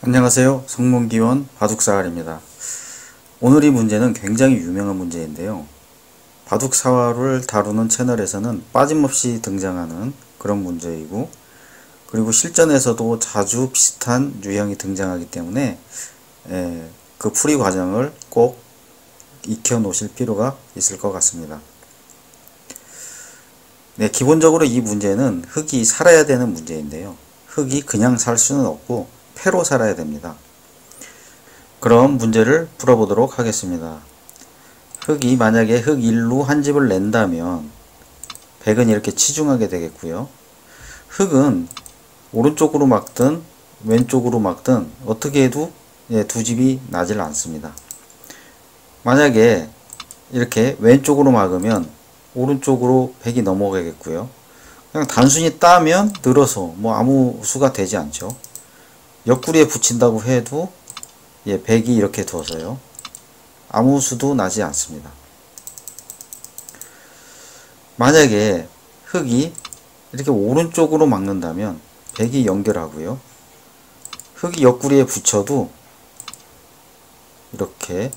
안녕하세요. 성문기원 바둑사활입니다. 오늘 이 문제는 굉장히 유명한 문제인데요. 바둑사활을 다루는 채널에서는 빠짐없이 등장하는 그런 문제이고, 그리고 실전에서도 자주 비슷한 유형이 등장하기 때문에 그 풀이 과정을 꼭 익혀 놓으실 필요가 있을 것 같습니다. 네, 기본적으로 이 문제는 흑이 살아야 되는 문제인데요. 흑이 그냥 살 수는 없고 패로 살아야 됩니다. 그럼 문제를 풀어보도록 하겠습니다. 흑이 만약에 흑 1루 한 집을 낸다면 백은 이렇게 치중하게 되겠고요. 흑은 오른쪽으로 막든 왼쪽으로 막든 어떻게 해도 두 집이 나질 않습니다. 만약에 이렇게 왼쪽으로 막으면 오른쪽으로 백이 넘어가겠고요. 그냥 단순히 따면 늘어서 아무 수가 되지 않죠. 옆구리에 붙인다고 해도 백이 이렇게 둬서요. 아무 수도 나지 않습니다. 만약에 흑이 이렇게 오른쪽으로 막는다면 백이 연결하고요. 흑이 옆구리에 붙여도 이렇게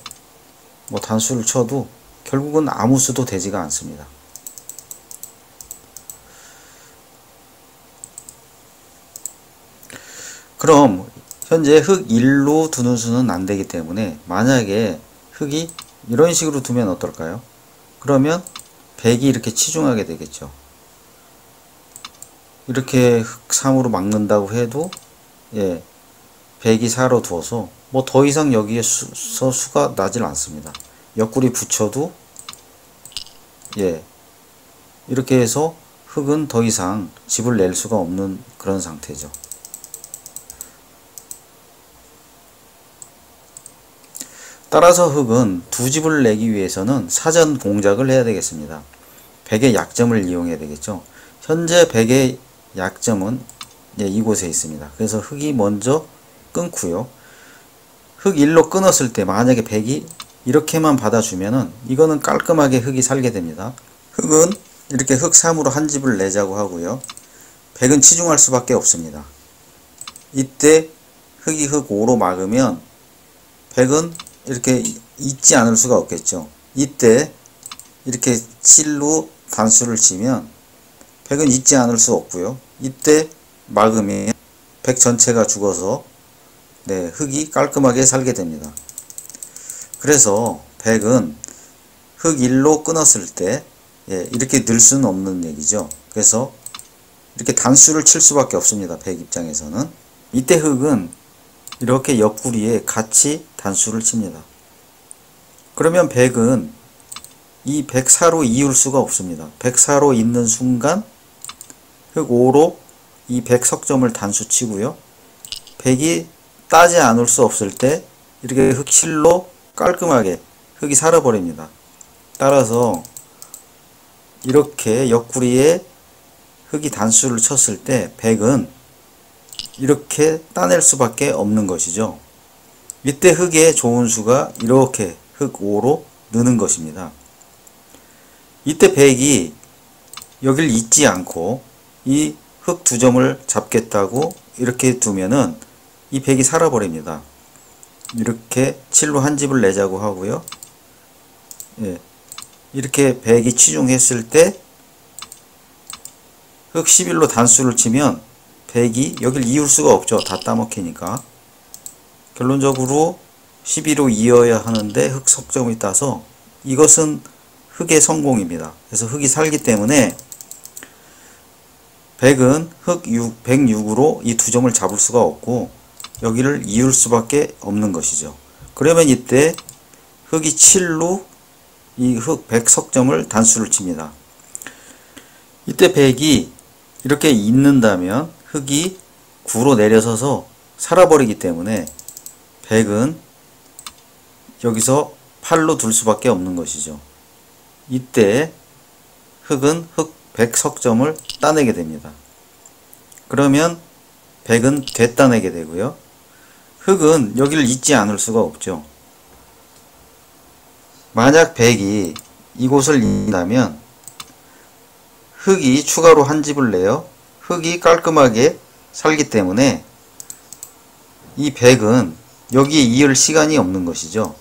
단수를 쳐도 결국은 아무 수도 되지가 않습니다. 그럼 현재 흑 1로 두는 수는 안 되기 때문에 만약에 흑이 이런 식으로 두면 어떨까요? 그러면 백이 이렇게 치중하게 되겠죠. 이렇게 흑 3으로 막는다고 해도 백이 4로 두어서 더 이상 여기에서 수가 나질 않습니다. 옆구리 붙여도 이렇게 해서 흑은 더 이상 집을 낼 수가 없는 그런 상태죠. 따라서 흑은 두 집을 내기 위해서는 사전 공작을 해야 되겠습니다. 백의 약점을 이용해야 되겠죠. 현재 백의 약점은 이곳에 있습니다. 그래서 흑이 먼저 끊고요. 흑 1로 끊었을 때 만약에 백이 이렇게만 받아주면은 이거는 깔끔하게 흑이 살게 됩니다. 흑은 이렇게 흑 3으로 한 집을 내자고 하고요. 백은 치중할 수밖에 없습니다. 이때 흑이 흑 5로 막으면 백은 이렇게 있지 않을 수가 없겠죠. 이때 이렇게 7로 단수를 치면 백은 있지 않을 수 없고요. 이때 막으면 백 전체가 죽어서 흑이 깔끔하게 살게 됩니다. 그래서 백은 흑 1로 끊었을 때 이렇게 늘 수는 없는 얘기죠. 그래서 이렇게 단수를 칠 수밖에 없습니다. 백 입장에서는. 이때 흑은 이렇게 옆구리에 같이 단수를 칩니다. 그러면 백은 이 104로 이을 수가 없습니다. 104로 있는 순간 흑 5로 이 100석점을 단수 치고요. 백이 따지 않을 수 없을 때 이렇게 흑 7로 깔끔하게 흑이 살아버립니다. 따라서 이렇게 옆구리에 흑이 단수를 쳤을 때 백은 이렇게 따낼 수밖에 없는 것이죠. 이때 흑의 좋은 수가 이렇게 흑 5로 느는 것입니다. 이때 백이 여길 잊지 않고 이 흑 두 점을 잡겠다고 이렇게 두면은 이 백이 살아버립니다. 이렇게 7로 한 집을 내자고 하고요. 이렇게 백이 치중했을 때 흑 11로 단수를 치면 백이 여길 이을 수가 없죠. 다 따먹히니까. 결론적으로 12로 이어야 하는데 흑 석점이 따서 이것은 흑의 성공입니다. 그래서 흑이 살기 때문에 백은 흑 6, 106으로 이 두 점을 잡을 수가 없고 여기를 이을 수밖에 없는 것이죠. 그러면 이때 흑이 7로 이 흑 100석점을 단수를 칩니다. 이때 백이 이렇게 있는다면 흑이 9로 내려서서 살아버리기 때문에 백은 여기서 8로 둘 수밖에 없는 것이죠. 이때 흑은 흑 100석점을 따내게 됩니다. 그러면 백은 되따내게 되고요. 흑은 여기를 잊지 않을 수가 없죠. 만약 백이 이곳을 잊는다면 흑이 추가로 한 집을 내요. 흑이 깔끔하게 살기 때문에 이 백은 여기에 이을 시간이 없는 것이죠.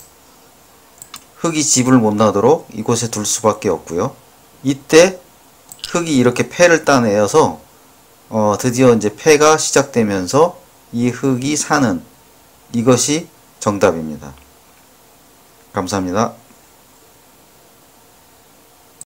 흑이 집을 못 나도록 이곳에 둘 수밖에 없고요. 이때 흑이 이렇게 패를 따내어서 드디어 이제 패가 시작되면서 이 흑이 사는 이것이 정답입니다. 감사합니다.